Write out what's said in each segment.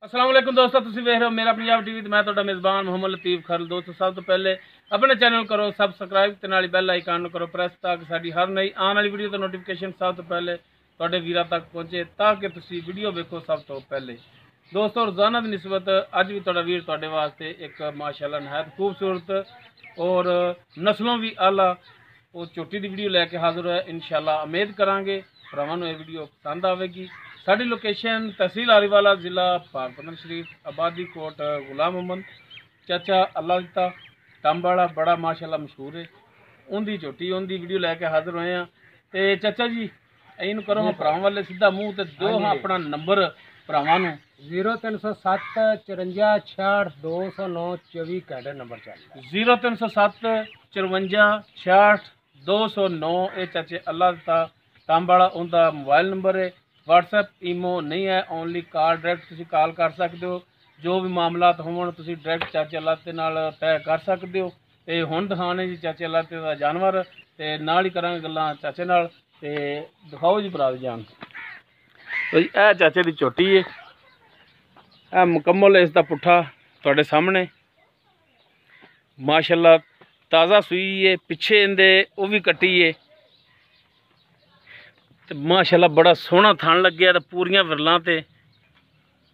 अस्सलाम वालेकुम दोस्तों, तुसीं वेख रहे हो मेरा पंजाब टीवी ते मैं तुहाडा मेज़बान मोहम्मद लतीफ़ खर। दोस्तों सब तो पहले अपने चैनल करो सबसक्राइब ते नाल बैल आइकन करो प्रेस ताकि साडी हर नई आने वाली वीडियो दा नोटिफिकेशन सब तो पहले तुहाडे वीरां तक पहुंचे ताकि तुसीं वीडियो वेखो सब तो पहले। दोस्तों रोज़ाना की निस्बत अज भी तुहाडा वीर तुहाडे वास्ते एक माशाअल्लाह नहायत खूबसूरत और नस्लों भी आला और चोटी की वीडियो लैके हाजिर है। इंशाअल्लाह उम्मीद करांगे भरावां नूं ये वीडियो पसंद आवेगी। साडी लोकेशन तहसील आरीवाला जिला पाकपतन शरीफ आबादी कोट गुलाम मोहम्मद चाचा अल्लाह दिता टांबाड़ा बड़ा माशाअल्लाह मशहूर है। उनकी चोटी उनकी वीडियो लैके हाजिर होए हैं। तो चाचा जी इन करो हाँ भरावां वाले सीधा मूँह तो दो हाँ अपना नंबर भरावां नूं 0307 54 66 209 24 कैडर नंबर चल 0307 54 66 209 ये चाचे अल्लाह दिता टांबाड़ा उनका मोबाइल नंबर है। व्हाट्सएप ईमो नहीं है, ओनली कॉल डायरैक्ट तुसीं कॉल कर सकते हो। जो भी मामलात होवन तुसीं डायरैक्ट चाचे अल्लाह नाल तय कर सकते हो। तो हुण दिखाने जी चाचे अल्लाह दा जानवर ते नाल ही करांगे गल्लां चाचे नाल। ते दिखाओ जी भरा जान तो जी ए चाचे दी चोटी है, ए मुकम्मल इसका पुट्ठा तुहाडे सामने माशाअल्लाह ताज़ा सूई है। पिछे इंदे वो भी कट्टी है तो माशाअल्लाह बड़ा सोहना थन लग्या तो पूरियां विरलां ते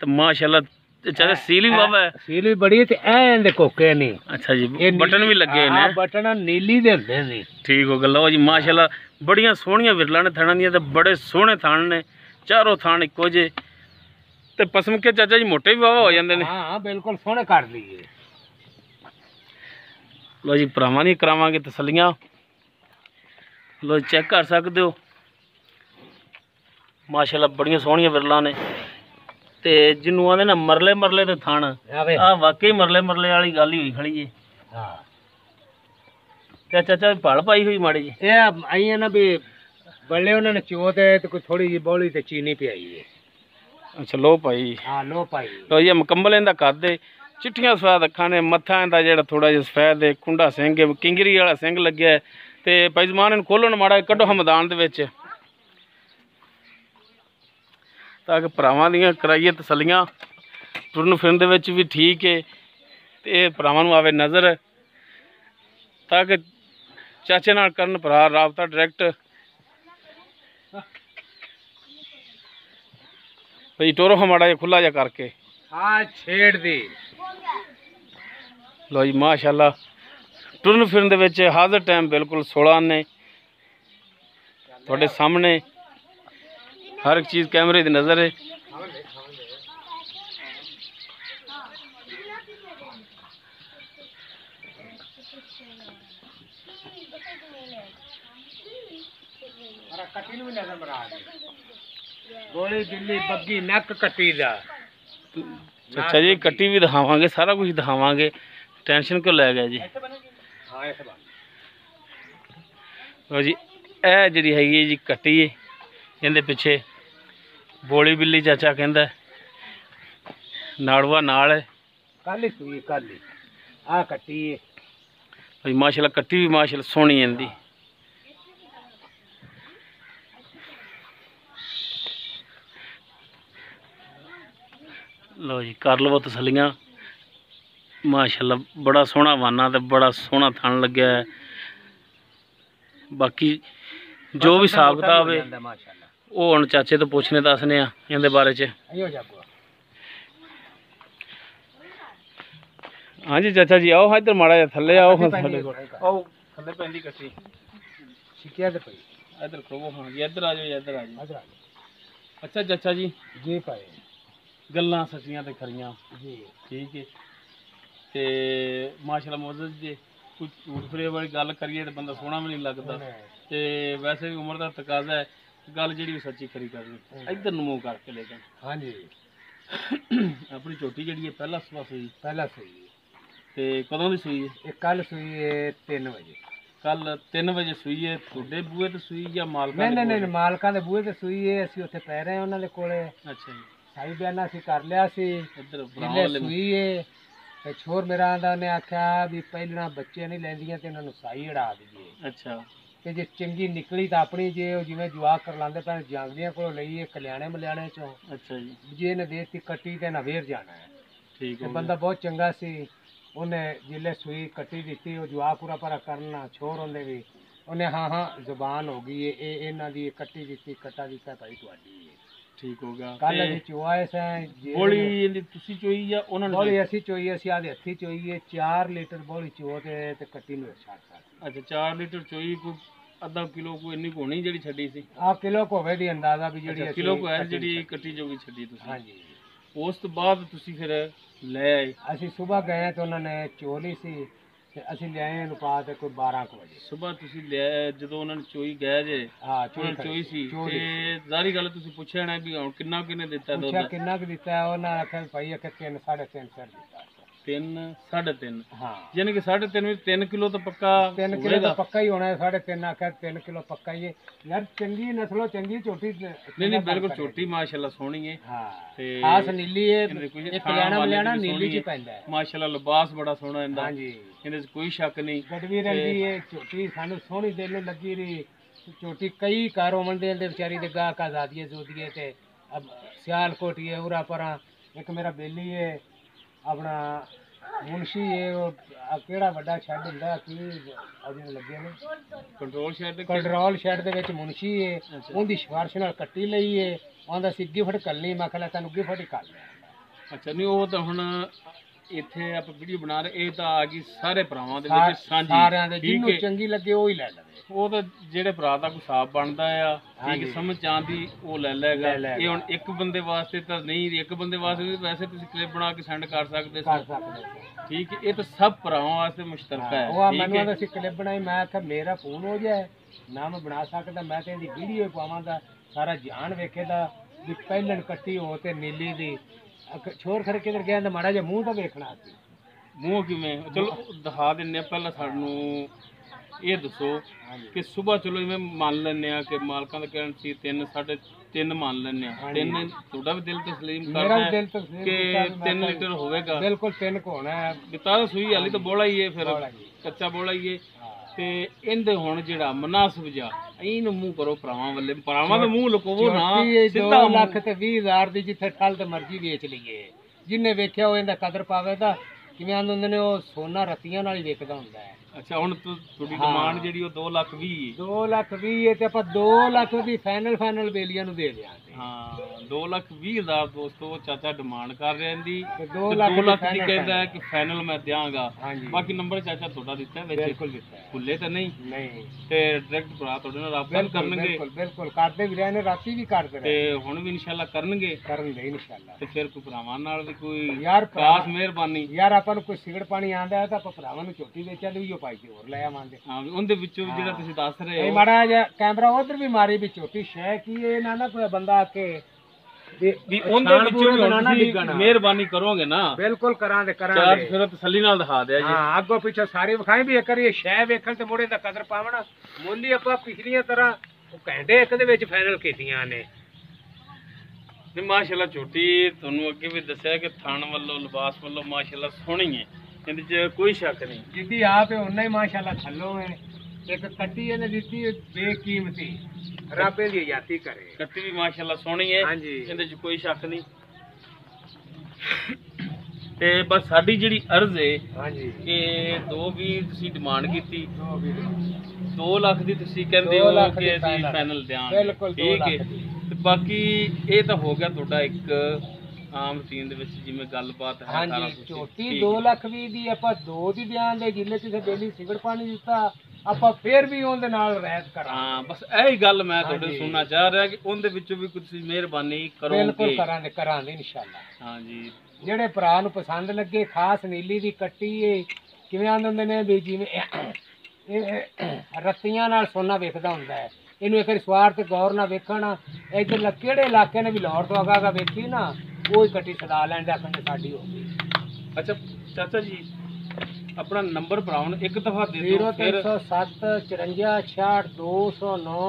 माशाअल्लाह चाहे सील भी बाबा है, सील भी बड़ी ते एंड कोके नहीं। अच्छा जी बटन भी लगे ने, बटन नीली दे हुंदे ने। ठीक हो गल जी माशाअल्लाह बड़ियां सोहणियां विरलां ने थणां दियां ते बड़े सोहणे थन ने, चारों थन इक्को जे ते पसम के चाचा जी मोटे भी बाबा हो जांदे ने। हां बिल्कुल सोहणे कर दिए। लो जी भरावां दी करावांगे तसल्लियां। लो चेक कर सकते हो माशाअल्लाह बड़ियां सोहणियां विरलां ने ते जिन्नू आंदे ना मरले मरले ते थण आ वाकई मरले मरले वाली गल ही होई खड़ी है। हां क्या चाचा भल पाई हुई माड़ी जी ये आई है ना भी बल्ले उन्होंने चोत है तो कोई थोड़ी जी बौली ते चीनी पियाई है। अच्छा लो पाई। हां लो पाई। तो ये मुकम्मल इंदा कद है, चिट्ठियां सफेद अखां ने, मत्था इंदा जेड़ा थोड़ा जिहा सफेद है, कुंडा सिंह है, किंगरी वाला सिंह लग्या है। ते भाई जमान इन्हूं खोलो माड़ा कड्डो हा मैदान दे विच ताकि भरावां दियां कराइए तसल्लियां। टुरन फिरन दे विच भी ठीक है ते भरावां नूं आवे नज़र ताकि चाचे नाल करन भरा राबता डायरैक्ट। भाई टोरो हा माड़ा जिहा खुला जिहा करके। हां छेड़ दी। लो जी माशाअल्लाह टुरन फिरन दे विच हाज़र टाइम बिल्कुल 16 आने तुहाडे सामने हर एक चीज़ कैमरे की नज़र है। गोली दिल्ली बग्गी नक कट्टी दा। अच्छा जी कट्टी भी दिखावांगे, सारा कुछ दिखावांगे, टेंशन क्यों लै गया जी। लो जी ए जिहड़ी हैगी जी कट्टी है, इहदे पिछे बोली बिल्ली चाचा कहंदा नाड़वा नाल है। कल ही सुई कल ही आ कट्टी है भाई माशाअल्लाह कट्टी भी माशाअल्लाह सोहनी है इंदी। लो जी कर लवो तसल्लियां। माशाअल्लाह बड़ा सोहना वाना ते बड़ा सोहना थन लग्या है। बाकी जो भी हिसाब किताब है वो हुण चाचे तो पुछने दसने आ इहदे बारे च। हाँ जी चाचा जी आओ इधर माड़ा जिहा थल्ले आओ थल्ले पैंदी कट्टी शिकिया दे पई इधर खड़ो। हाँ जी इधर आ जाओ इधर आ जाओ। अच्छा चाचा जी जी भाई गल्लां सच्चियां ते खरियां जी ठीक है ते माशाअल्लाह मोअज़्ज़ज़ जी कुछ झूठ फरेब वाली गल करिए तो बंदा सोहना भी नहीं लगता ते वैसे भी उम्र का तकाजा है गल जी सच्ची खरी करनी। इधर नूं मूँह करके लेकिन हाँ जी अपनी चोटी जी पहला सुबह सुई पहला सुई ते कदों की सुई है? कल सुई है 3 बजे। कल 3 बजे सुई है तुहाडे बूहे ते सुई या मालकां नहीं नहीं नहीं मालकां दे बूहे ते सुई है। असीं उत्थे पै रहे उन्हां दे कोले। अच्छा जी साई बयाना असीं कर लिया सी इधर सुई है ते छोर मेरा आंदा ने आख्या भी पहलना बच्चे नहीं लैंदियां ते इन्हां नूं साई अड़ा दईए। अच्छा ਤੇ ਜੇ ਚੰਗੀ ਨਿਕਲੀ ਤਾਂ ਆਪਣੀ, ਜੇ ਉਹ ਜਿਵੇਂ ਜਵਾਕ ਕਰ ਲਾਂਦੇ ਪੈਣ ਜਾਂਗਲੀਆਂ ਕੋਲੋਂ ਲਈਏ ਕਲਿਆਣੇ ਮਲਿਆਣੇ ਚੋਂ। ਅੱਛਾ ਜੀ। ਜੇ ਇਹਨੇ ਦੇਤੀ ਕੱਟੀ ਤੇ ਨਵੇਰ ਜਾਣਾ ਹੈ। ਠੀਕ ਤੇ ਹੈ। ਬੰਦਾ ਬਹੁਤ ਚੰਗਾ ਸੀ, ਉਹਨੇ ਜਿਲੇ ਸੂਈ ਕੱਟੀ ਦਿੱਤੀ, ਉਹ ਜਵਾਕ ਪੂਰਾ ਪਰਾ ਕਰਨਾ ਛੋਰ ਹੁੰਦੇ ਵੀ, ਉਹਨੇ ਹਾਂ ਜ਼ੁਬਾਨ ਹੋ ਗਈ ਇਹ ਇਹਨਾਂ ਦੀ ਕੱਟੀ ਦਿੱਤੀ, ਕੱਟਾ ਦਿੱਤਾ ਭਾਈ ਤੁਹਾਡੀ। ਠੀਕ ਹੋ ਗਿਆ। ਕੱਲ ਅਸੀਂ ਚੁਆਏ ਸਾਂ ਬੋਲੀ ਇਹਦੀ ਤੁਸੀਂ ਚੋਈ ਜਾਂ ਉਹਨਾਂ ਨੇ? ਬੋਲੀ ਅਸੀਂ ਚੋਈ, ਅਸੀਂ ਆਦੇ ਹੱਥੀ ਚੋਈਏ। 4 ਲੀਟਰ ਬੋਲੀ ਚੋ ਤੇ ਕੱਟੀ ਨੂੰ ਛੱਡਤਾ। ਅੱਛਾ 4 ਲੀਟਰ ਚੋਈ, ਕੋਈ ਅੱਧਾ ਕਿਲੋ ਕੋਈ ਇੰਨੀ ਹੋਣੀ ਜਿਹੜੀ ਛੱਡੀ ਸੀ? ਆ ਕਿਲੋ ਕੋਵੇ ਦੀ ਅੰਦਾਜ਼ਾ ਵੀ ਜਿਹੜੀ ਕਿਲੋ ਕੋ ਹੈ ਜਿਹੜੀ ਕੱਟੀ ਜੋਗੀ ਛੱਡੀ ਤੁਸੀਂ। ਹਾਂਜੀ। ਉਸ ਤੋਂ ਬਾਅਦ ਤੁਸੀਂ ਫਿਰ ਲੈ ਆਏ? ਅਸੀਂ ਸਵੇਰ ਗਏ ਤਾਂ ਉਹਨਾਂ ਨੇ ਚੋਲੀ ਸੀ ਤੇ ਅਸੀਂ ਲਿਆਏ ਇਹਨੂੰ ਪਾ ਤੇ ਕੋਈ 12 ਵਜੇ। ਸਵੇਰ ਤੁਸੀਂ ਲਿਆ ਜਦੋਂ ਉਹਨਾਂ ਨੇ ਚੋਈ ਗਏ ਜੇ? ਹਾਂ ਚੋਈ ਸੀ। ਤੇ ਜ਼ਾਰੀ ਗੱਲ ਤੁਸੀਂ ਪੁੱਛਿਆ ਨਾ ਵੀ ਹੁਣ ਕਿੰਨਾ ਕਿੰਨੇ ਦਿੱਤਾ ਦੁੱਧ? ਪੁੱਛਿਆ ਕਿੰਨਾ ਕੁ ਦਿੱਤਾ, ਉਹਨਾਂ ਆਖਿਆ ਭਾਈ ਆਖਿਆ 3 3.5 ਸਰ ਦਿੱਤਾ। 3 3.5? ਹਾਂ, ਯਾਨੀ ਕਿ 3.5 ਵਿੱਚ 3 ਕਿਲੋ ਤਾਂ ਪੱਕਾ 3 ਕਿਲੋ ਤਾਂ ਪੱਕਾ ਹੀ ਹੋਣਾ ਹੈ। 3.5 ਆਖਿਆ 3 ਕਿਲੋ ਪੱਕਾ ਹੀ ਹੈ ਯਾਰ। ਚੰਗੀ ਨਸਲੋਂ ਚੰਗੀ ਝੋਟੀ। ਨਹੀਂ ਬਿਲਕੁਲ ਝੋਟੀ ਮਾਸ਼ਾਅੱਲਾ ਸੋਹਣੀ ਹੈ। ਹਾਂ ਤੇ ਖਾਸ ਨੀਲੀ ਹੈ, ਇਹ ਕਲਿਆਣਾ ਮਲਿਆਣਾ ਨੀਲੀ ਚ ਪੈਂਦਾ ਹੈ। ਮਾਸ਼ਾਅੱਲਾ ਲਿਬਾਸ ਬੜਾ ਸੋਹਣਾ ਇਹਦਾ। ਹਾਂਜੀ, ਇਹਦੇ ਚ ਕੋਈ ਸ਼ੱਕ ਨਹੀਂ। ਗੜਵੀ ਰਹਿੰਦੀ ਹੈ ਝੋਟੀ, ਸਾਨੂੰ ਸੋਹਣੀ ਦਿਲ ਨੂੰ ਲੱਗੀ ਰਹੀ ਝੋਟੀ। ਕਈ ਘਰ ਮੰਡੇ ਦੇ ਵਿਚਾਰੀ ਦੇ ਗਾਹਕ ਆਜ਼ਾਦੀਏ ਜ਼ੋਦੀਏ ਤੇ ਸਿਆਲਕੋਟ ਹੈ ਉਰਾ ਪਰਾਂ। ਇੱਕ ਮੇਰਾ ਬੇਲੀ ਹੈ ਆਪਣਾ ਮੁਨਸ਼ੀ ਹੈ, ਉਹ ਕਿਹੜਾ ਵੱਡਾ ਸ਼ੈੱਡ ਹੁੰਦਾ ਕੀ ਅਜੇ ਲੱਗੇ ਨੇ, ਕੰਟਰੋਲ ਸ਼ੈੱਡ। ਕੰਟਰੋਲ ਸ਼ੈੱਡ ਦੇ ਵਿੱਚ ਮੁਨਸ਼ੀ ਹੈ, ਉਹਦੀ ਸਿਫਾਰਿਸ਼ ਨਾਲ ਕੱਟੀ ਲਈ ਹੈ। ਆਂਦਾ ਸੀ ਗਿਫਟ ਕਰਨੀ, ਮੈਂ ਕਿਹਾ ਤੈਨੂੰ ਗਿਫਟ ਹੀ ਕਰ ਲਿਆ। ਅੱਛਾ ਨਹੀਂ ਉਹ ਤਾਂ ਹੁਣ ਇੱਥੇ ਆਪਾਂ ਵੀਡੀਓ ਬਣਾ ਰਹੇ, ਇਹ ਤਾਂ ਆ ਗਈ ਸਾਰੇ ਭਰਾਵਾਂ ਦੇ ਵਿੱਚ ਸਾਂਝੀ, ਸਾਰਿਆਂ ਦੇ ਜਿਹਨੂੰ ਚੰਗੀ ਲੱਗੇ ਉਹ ਹੀ ਲੈ ਲਵੇ। ਉਹ ਤਾਂ ਜਿਹੜੇ ਭਰਾ ਦਾ ਕੋਈ ਹਿਸਾਬ ਬਣਦਾ ਆ, ਠੀਕ ਸਮਝ ਆਂਦੀ ਉਹ ਲੈ ਲੈਗਾ। ਇਹ ਹੁਣ ਇੱਕ ਬੰਦੇ ਵਾਸਤੇ ਤਾਂ ਨਹੀਂ, ਇੱਕ ਬੰਦੇ ਵਾਸਤੇ ਵੀ ਵੈਸੇ ਤੁਸੀਂ ਕਲਿੱਪ ਬਣਾ ਕੇ ਸੈਂਡ ਕਰ ਸਕਦੇ ਹੋ, ਠੀਕ ਹੈ। ਇਹ ਤਾਂ ਸਭ ਭਰਾਵਾਂ ਵਾਸਤੇ ਮੁਸ਼ਤਰਕਾ ਹੈ। ਉਹ ਮੈਨੂੰ ਆਂਦਾ ਸੀ ਕਲਿੱਪ ਬਣਾਈ, ਮੈਂ ਆਖਿਆ ਮੇਰਾ ਫੋਨ ਹੋ ਜਾਏ ਨਾ ਮੈਂ ਬਣਾ ਸਕਦਾ, ਮੈਂ ਤੇ ਇਹਦੀ ਵੀਡੀਓ ਪਾਵਾਂਗਾ, ਸਾਰਾ ਜਾਨ ਵੇਖੇਦਾ ਵੀ ਪਹਿਲਣ ਕੱਟੀ ਹੋ ਤੇ ਨੀਲੀ ਦੀ। ਛੋਰ ਖੜ ਕਿਧਰ ਗਿਆ ਤਾਂ ਮਾੜਾ ਜਿਹਾ ਮੂੰਹ ਤਾਂ ਵੇਖਣਾ ਸੀ। ਮੂੰਹ ਕਿਵੇਂ? ਚਲੋ ਦਿਖਾ ਦਿੰਨੇ ਆ। ਪਹਿਲਾਂ ਸਾਨੂੰ ਇਹ ਦੱਸੋ ਕਿ ਸਵੇਰ ਚਲੋ ਜਿਵੇਂ ਮੰਨ ਲੈਂਦੇ ਆ ਕਿ ਮਾਲਕਾਂ ਦਾ ਕਹਿਣ ਸੀ 3 3.5 ਮੰਨ ਲੈਂਦੇ ਆ, 3 ਤੁਹਾਡਾ ਵੀ ਦਿਲ ਤਸਲੀਮ ਕਰਦਾ ਹੈ ਕਿ 3 ਲੀਟਰ ਹੋਵੇਗਾ? ਬਿਲਕੁਲ 3 ਹੋਣਾ ਹੈ। ਬਿਤਾ ਸੂਈ ਹਾਲੀ ਤਾਂ ਬੋਲਾ ਹੀ ਹੈ, ਫਿਰ ਕੱਚਾ ਬੋਲਾ ਹੀ ਹੈ। ਤੇ ਇਹਦੇ ਹੁਣ ਜਿਹੜਾ ਮੁਨਾਸਬ ਜਾ ਇਹਨੂੰ ਮੂੰਹ ਕਰੋ ਭਰਾਵਾਂ ਵੱਲੇ, ਭਰਾਵਾਂ ਦਾ ਮੂੰਹ ਲੁਕੋਵੋ ਨਾ। 2 ਲੱਖ ਤੇ 20,000 ਦੀ ਜਿੱਥੇ ਠੱਲ ਤੇ ਮਰਜ਼ੀ ਵੇਚ ਲਈਏ, ਜਿੰਨੇ ਵੇਖਿਆ ਉਹ ਇਹਦਾ ਕਦਰ ਪਾਵੇ ਤਾਂ ਕਿਵੇਂ ਆਂਦੇ ਹੁੰਦੇ ਨੇ ਉਹ ਸੋਨਾ ਰੱਤੀਆਂ ਨਾਲ ਹੀ ਵੇਚਦਾ ਹੁੰਦਾ ਹੈ। ਅੱਛਾ ਹੁਣ ਤੁਹਾਡੀ ਡਿਮਾਂਡ ਜਿਹੜੀ ਉਹ 2,20,000 ਹੈ। 2,20,000 ਹੈ ਤੇ ਆਪਾਂ 2 ਲੱਖ ਦੀ ਫਾਈਨਲ ਬੇਲੀਆਂ ਨੂੰ ਦੇ ਦਿਆਂਗੇ। ਹਾਂ 2,20,000 ਦੋਸਤੋ ਚਾਚਾ ਡਿਮਾਂਡ ਕਰ ਰਿਹਾ ਇਹਦੀ, 2 ਲੱਖ ਦੀ ਕਹਿੰਦਾ ਹੈ ਕਿ ਫਾਈਨਲ ਮੈਂ ਦਿਆਂਗਾ। ਹਾਂਜੀ ਬਾਕੀ ਨੰਬਰ ਚਾਚਾ ਤੁਹਾਡਾ ਦਿੱਤਾ ਹੈ ਵਿੱਚ? ਬਿਲਕੁਲ ਦਿੱਤਾ ਹੈ, ਭੁੱਲੇ ਤਾਂ ਨਹੀਂ? ਨਹੀਂ। ਤੇ ਡਾਇਰੈਕਟ ਭਰਾ ਤੁਹਾਡੇ ਨਾਲ ਰਾਬਤਾ ਕਰਨਗੇ? ਬਿਲਕੁਲ ਬਿਲਕੁਲ ਕਰਦੇ ਵੀ ਰਹੇ ਨੇ, ਰਾਤੀ ਵੀ ਕਰਦੇ ਰਹੇ ਤੇ ਹੁਣ ਵੀ ਇਨਸ਼ਾਅੱਲਾ ਕਰਨਗੇ ਇਨਸ਼ਾਅੱਲਾ। ਤੇ ਫਿਰ ਕੋਈ ਭਰਾਵਾਂ ਨਾਲ ਵੀ ਕੋਈ ਯਾਰ ਖਾਸ ਮਿਹਰਬਾਨੀ? ਯਾਰ ਆਪਾਂ ਨੂੰ ਕੋਈ ਸਿਗਰਟ ਪਾਣੀ ਆਂਦਾ ਹੈ ਤਾਂ ਆਪਾਂ ਭਰਾਵਾਂ ਨੂੰ ਝੋਟੀ ਵੇਚਿਆ ਦੀ ਉਹ ਪਾਈ ਹੋਰ ਲੈ ਆਵਾਂਗੇ। ਹਾਂ ਉਹਦੇ ਵਿੱਚੋਂ ਜਿਹੜਾ ਤੁਸੀਂ ਦੱਸ ਰਹੇ ਹੋ ਮਾੜਾ ਜਿਹਾ ਕੈਮਰਾ ਉਧਰ ਵੀ ਮਾਰੀ ਵੀ ਝੋਟੀ ਸ਼ੈ ਕੀ ਇਹ ਨਾ ਕੋਈ ਬੰਦਾ ਆ ਕੇ ਵੀ ਉਹਦੇ ਵਿੱਚੋਂ ਵੀ ਹੁਣ ਤੁਸੀਂ ਮਿਹਰਬਾਨੀ ਕਰੋਗੇ ਨਾ? ਬਿਲਕੁਲ ਕਰਾਂਗੇ ਚਾਰ ਫਿਰ ਤਸੱਲੀ ਨਾਲ ਦਿਖਾ ਦਿਆ ਜੀ। ਹਾਂ ਅੱਗੋਂ ਪਿੱਛੋਂ ਸਾਰੀ ਵਿਖਾਈ ਵੀ ਇੱਕ ਵਾਰੀ ਸ਼ੈ ਵੇਖਣ ਤੇ ਮੋੜੇ ਦਾ ਕਦਰ ਪਾਵਣਾ। ਮੋਲੀ ਆਪਾਂ ਪਿਛਲੀਆਂ ਤਰ੍ਹਾਂ ਘੰਟੇ ਇੱਕ ਦੇ ਵਿੱਚ ਫਾਈਨਲ ਕੀਤੀਆਂ ਨੇ। ਨਹੀਂ ਮਾਸ਼ਾਅੱਲਾ ਝੋਟੀ ਤੁਹਾਨੂੰ ਅੱਗੇ ਵੀ ਦੱਸਿਆ ਕਿ ਥਣ ਵੱਲੋਂ ਲਿਬਾਸ ਵੱਲੋਂ ਮਾਸ਼ਾਅੱਲਾ ਸੋਹਣੀ ਹੈ, ਇਹਦੇ 'ਚ ਕੋਈ ਸ਼ੱਕ ਨਹੀਂ। ਜਿੱਦੀ ਆਪ ਹੈ ਉਹਨਾਂ ਹੀ ਮਾਸ਼ਾਅੱਲਾ ਥੱਲੋਂ ਹੈ। ਇੱਕ ਕੱਟੀ ਇਹਨੇ ਦਿੱਤੀ ਬੇਕੀਮਤੀ, ਰੱਬ ਦੀ ਯਾਤੀ ਕਰੇ। ਕੱਟੀ ਵੀ ਮਾਸ਼ਾਅੱਲਾ ਸੋਹਣੀ ਹੈ, ਹਾਂਜੀ ਇਹਦੇ 'ਚ ਕੋਈ ਸ਼ੱਕ ਨਹੀਂ। ਤੇ ਬਸ ਸਾਡੀ ਜਿਹੜੀ ਅਰਜ਼ ਹੈ ਹਾਂਜੀ ਕਿ 2,20,000 ਤੁਸੀਂ ਡਿਮਾਂਡ ਕੀਤੀ, 2 ਲੱਖ ਦੀ ਤੁਸੀਂ ਕਹਿੰਦੇ ਹੋ ਕਿ ਅਸੀਂ ਫਾਈਨਲ ਦਿਆਂਗੇ, ਠੀਕ ਹੈ। ਤੇ ਬਾਕੀ ਇਹ ਤਾਂ ਹੋ ਗਿਆ ਤੁਹਾਡਾ ਇੱਕ ਆਮ ਰੂਟੀਨ ਦੇ ਵਿੱਚ ਜਿਵੇਂ ਗੱਲਬਾਤ ਹੈ। ਹਾਂਜੀ ਝੋਟੀ 2,20,000 ਦੀ ਆਪਾਂ 2 ਦੀ ਦਿਆਂਗੇ, ਜਿੰਨੇ ਕਿਸੇ ਬੇਲੀ ਸਿਗੜ ਪਾਣੀ ਦਿੱਤਾ ਆਪਾਂ ਫੇਰ ਵੀ ਉਹਦੇ ਨਾਲ ਰਹਿਤ ਕਰਾਂ। ਹਾਂ ਬਸ ਇਹੀ ਗੱਲ ਮੈਂ ਤੁਹਾਡੇ ਸੁਣਨਾ ਚਾਹ ਰਿਹਾ ਕਿ ਉਹਦੇ ਵਿੱਚੋਂ ਵੀ ਤੁਸੀਂ ਮਿਹਰਬਾਨੀ ਕਰੋਗੇ? ਬਿਲਕੁਲ ਕਰਾਂਗੇ ਇਨਸ਼ਾਅੱਲਾ। ਹਾਂਜੀ ਜਿਹੜੇ ਭਰਾ ਨੂੰ ਪਸੰਦ ਲੱਗੇ, ਖਾਸ ਨੀਲੀ ਦੀ ਕੱਟੀ ਏ ਕਿਵੇਂ ਆਂਦੇ ਹੁੰਦੇ ਨੇ ਵੀ ਜਿਵੇਂ ਇਹ ਰੱਤੀਆਂ ਨਾਲ ਸੋਨਾ ਵੇਖਦਾ ਹੁੰਦਾ ਹੈ, ਇਹਨੂੰ ਇੱਕ ਵਾਰੀ ਸਵਾਰ ਤੇ ਗੌਰ ਨਾਲ ਵੇਖਣਾ। ਇੱਧਰ ਕਿਹੜੇ ਇਲਾਕੇ ਨੇ ਵੀ ਲਾਹੌਰ ਤੋਂ ਅਗਾ ਵੇਖੀ ਨਾ ਉਹ ਹੀ ਕੱਟੀ ਸਦਾ ਲੈਣ ਦਾ ਕਹਿੰਦੇ ਸਾਡੀ ਹੋ ਗਈ। ਅੱਛਾ ਚਾਚਾ ਜੀ ਆਪਣਾ ਨੰਬਰ ਭਰਾਓ ਇੱਕ ਦਫਾ ਦੇ ਦਿਓ। 0307 54 66 209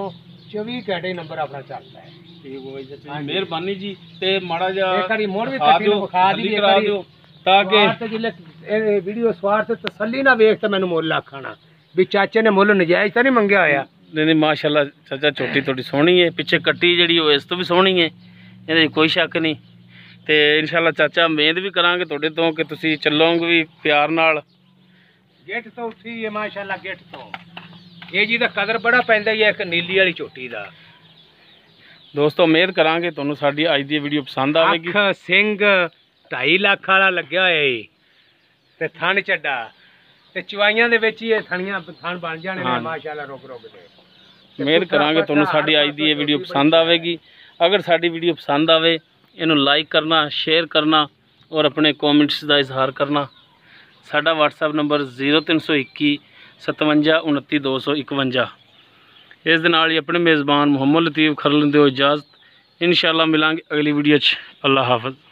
24 ਕੈਡੇ ਨੰਬਰ ਆਪਣਾ ਚੱਲਦਾ ਹੈ। ਠੀਕ ਹੋ ਜੀ ਚਾਚਾ ਜੀ, ਮਿਹਰਬਾਨੀ ਜੀ। ਤੇ ਮਾੜਾ ਜਿਹਾ ਇੱਕ ਵਾਰੀ ਮੋੜ ਵੀ ਕੱਟੀ ਨੂੰ ਵਿਖਾ ਦੀ ਕਰਾ ਦਿਓ ਤਾਂ ਕਿ ਜਿਲੇ ਇਹ ਵੀਡੀਓ ਸਵਾਰ ਤੇ ਤਸੱਲੀ ਨਾ ਵੇਖ ਤੇ ਮੈਨੂੰ ਮੁੱਲ ਆਖਣਾ ਵੀ ਚਾਚੇ ਨੇ ਮੁੱਲ ਨਜਾਇਜ਼ ਤਾਂ ਨਹੀਂ ਮੰਗਿਆ ਹੋਇਆ। नहीं माशाल्लाह चाचा झोटी थोड़ी सोहनी है, पिछे कट्टी जी इस तो भी सोहनी है, ये कोई शक नहीं। तो इंशाल्लाह चाचा उम्मीद भी करांगे तुहाडे तो कि तुसीं चलोगे भी प्यार नाल। गेट तो उठी है माशाल्लाह, गेट तो ये जी दा कदर बड़ा पैंदा है एक नीली वाली झोटी दा। दोस्तों उम्मीद करांगे तुहानूं साडी अज दी वीडियो पसंद आवेगी। अख सिंह 2.5 लाख वाला लग्या होया है ते थन चड्डा ते चवाइयां दे विच ही थणियां थन बन जाने ने माशाल्लाह रुक रुक दे। उम्मीद करांगे तुहानूं साडी अज दी वीडियो पसंद आवेगी। अगर साडी वीडियो पसंद आवे इनू लाइक करना, शेयर करना और अपने कॉमेंट्स का इजहार करना। साडा व्हाट्सएप नंबर 0321 57 29 251। इस दे नाल ही अपने मेज़बान मुहम्मद लतीफ़ खरल दिओ इजाज़त। इंशाअल्लाह मिलांगे अगली वीडियो च। अल्लाह हाफ़िज़।